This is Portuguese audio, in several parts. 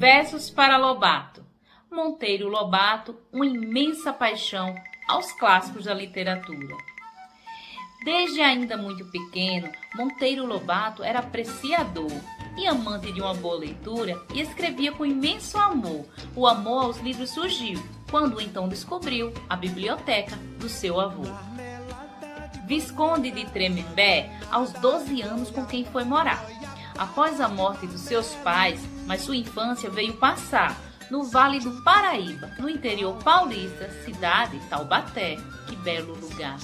Versos para Lobato. Monteiro Lobato, uma imensa paixão aos clássicos da literatura. Desde ainda muito pequeno, Monteiro Lobato era apreciador e amante de uma boa leitura e escrevia com imenso amor. O amor aos livros surgiu quando então descobriu a biblioteca do seu avô. Visconde de Tremembé, aos 12 anos com quem foi morar. Após a morte dos seus pais, mas sua infância veio passar no Vale do Paraíba, no interior paulista, cidade Taubaté. Que belo lugar!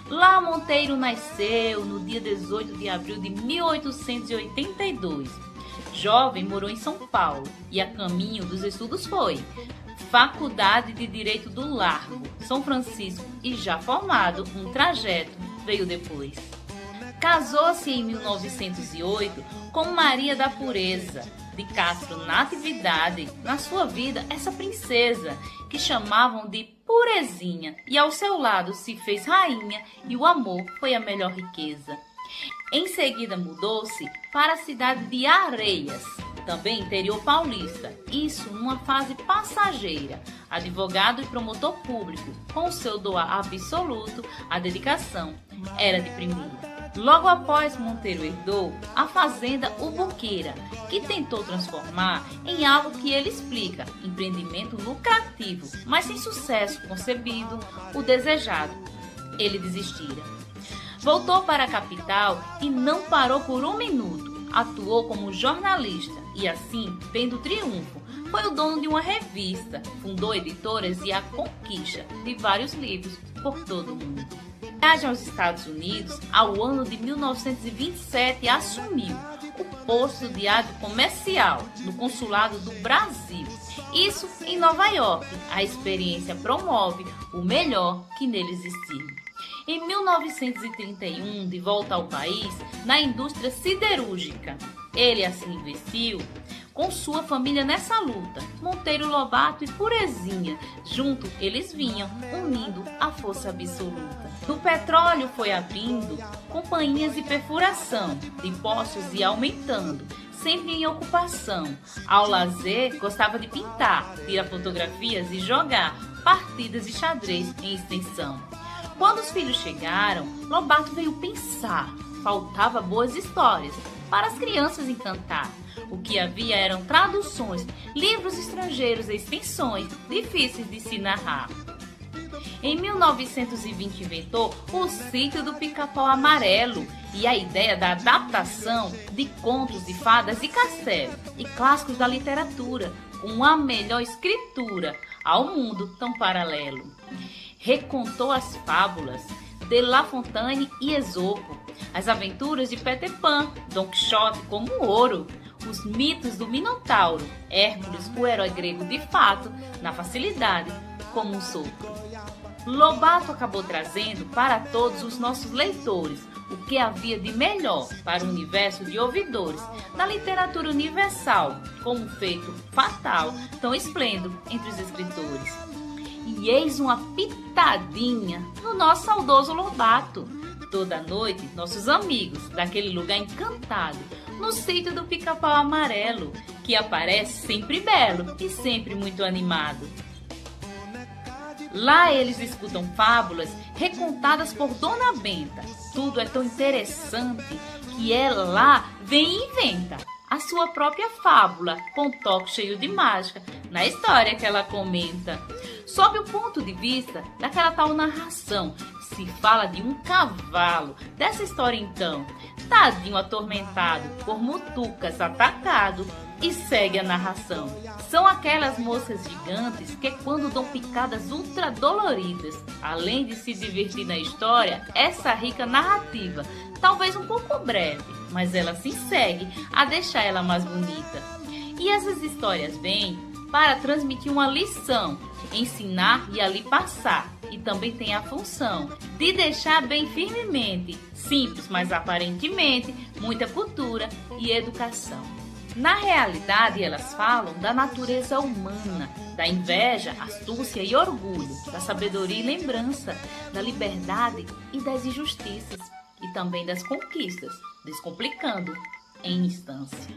Lá Monteiro nasceu no dia 18 de abril de 1882. Jovem, morou em São Paulo e a caminho dos estudos foi Faculdade de Direito do Largo, São Francisco, e já formado, um trajeto veio depois. Casou-se em 1908 com Maria da Pureza, de Castro Natividade, na sua vida essa princesa, que chamavam de Purezinha, e ao seu lado se fez rainha e o amor foi a melhor riqueza. Em seguida mudou-se para a cidade de Areias, também interior paulista, isso numa fase passageira. Advogado e promotor público, com seu doar absoluto, a dedicação era de primeira. Logo após, Monteiro herdou a fazenda Ubuqueira, que tentou transformar em algo que ele explica, empreendimento lucrativo, mas sem sucesso concebido, o desejado. Ele desistira. Voltou para a capital e não parou por um minuto. Atuou como jornalista e assim, vendo o triunfo, foi o dono de uma revista, fundou editoras e a conquista de vários livros por todo o mundo. Viagem aos Estados Unidos, ao ano de 1927, assumiu o posto de diário comercial no Consulado do Brasil. Isso em Nova York. A experiência promove o melhor que nele existiu. Em 1931, de volta ao país, na indústria siderúrgica, ele assim investiu com sua família nessa luta. Monteiro Lobato e Purezinha, junto eles vinham, unindo a força absoluta. No petróleo foi abrindo companhias de perfuração, de poços e aumentando, sempre em ocupação. Ao lazer, gostava de pintar, tirar fotografias e jogar partidas de xadrez em extensão. Quando os filhos chegaram, Lobato veio pensar, faltava boas histórias para as crianças encantar. O que havia eram traduções, livros estrangeiros e extensões difíceis de se narrar. Em 1920 inventou o Sítio do Pica-Pau Amarelo e a ideia da adaptação de contos de fadas e castelo e clássicos da literatura com a melhor escritura ao mundo tão paralelo. Recontou as fábulas de La Fontaine e Esopo, as aventuras de Peter Pan, Don Quixote como ouro, os mitos do Minotauro, Hércules, o herói grego de fato, na facilidade como um sopro. Lobato acabou trazendo para todos os nossos leitores o que havia de melhor para o universo de ouvidores da literatura universal, com um feito fatal tão esplêndido entre os escritores. E eis uma pitadinha no nosso saudoso Lobato. Toda noite, nossos amigos daquele lugar encantado, no Sítio do Pica-Pau Amarelo, que aparece sempre belo e sempre muito animado. Lá eles escutam fábulas recontadas por Dona Benta. Tudo é tão interessante que ela lá vem e inventa a sua própria fábula, com um toque cheio de mágica na história que ela comenta. Sob o ponto de vista daquela tal narração, se fala de um cavalo. Dessa história então, tadinho atormentado, por mutucas atacado, e segue a narração. São aquelas moças gigantes que quando dão picadas ultra doloridas, além de se divertir na história, essa rica narrativa, talvez um pouco breve, mas ela se segue a deixar ela mais bonita. E essas histórias vêm para transmitir uma lição, ensinar e ali passar. E também tem a função de deixar bem firmemente, simples, mas aparentemente, muita cultura e educação. Na realidade, elas falam da natureza humana, da inveja, astúcia e orgulho, da sabedoria e lembrança, da liberdade e das injustiças, e também das conquistas, descomplicando em instância.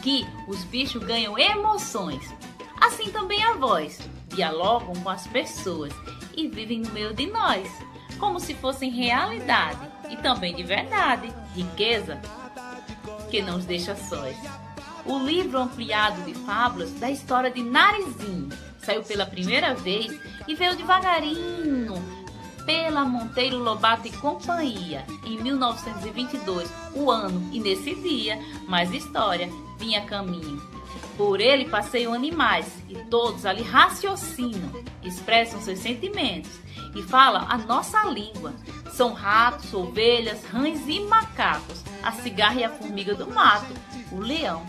Aqui, os bichos ganham emoções. Assim também a voz. Dialogam com as pessoas e vivem no meio de nós, como se fossem realidade e também de verdade, riqueza que não os deixa sós. O livro ampliado de fábulas da história de Narizinho saiu pela primeira vez e veio devagarinho pela Monteiro Lobato e Companhia em 1922, o ano, e nesse dia mais história vinha a caminho. Por ele passeiam animais e todos ali raciocinam, expressam seus sentimentos e falam a nossa língua. São ratos, ovelhas, rãs e macacos, a cigarra e a formiga do mato, o leão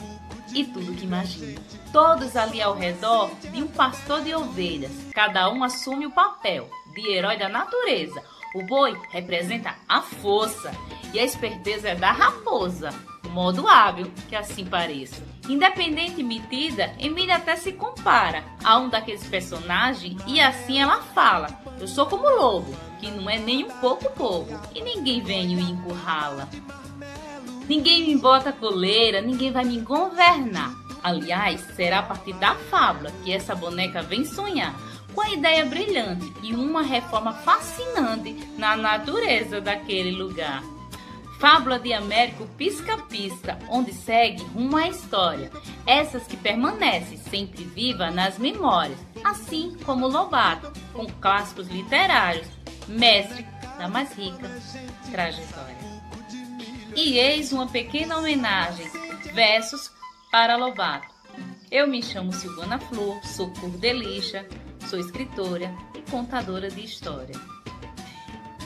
e tudo que imagina. Todos ali ao redor de um pastor de ovelhas, cada um assume o papel de herói da natureza. O boi representa a força e a esperteza é da raposa, modo hábil que assim pareça. Independente metida, Emília até se compara a um daqueles personagens e assim ela fala: eu sou como lobo, que não é nem um pouco bobo, e ninguém vem e encurrala. Ninguém me bota coleira, ninguém vai me governar. Aliás, será a partir da fábula que essa boneca vem sonhar com a ideia brilhante e uma reforma fascinante na natureza daquele lugar. Fábula de Américo Pisca-Pisca, onde segue rumo à história, essas que permanecem sempre viva nas memórias, assim como Lobato, com clássicos literários, mestre da mais rica trajetória. E eis uma pequena homenagem, versos para Lobato. Eu me chamo Silvana Flor, sou cordelista, sou escritora e contadora de história.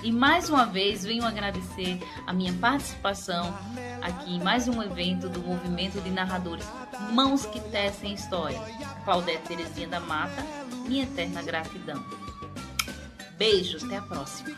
E mais uma vez venho agradecer a minha participação aqui em mais um evento do Movimento de Narradores Mãos que Tecem História. Claudete Terezinha da Mata, minha eterna gratidão. Beijo, até a próxima.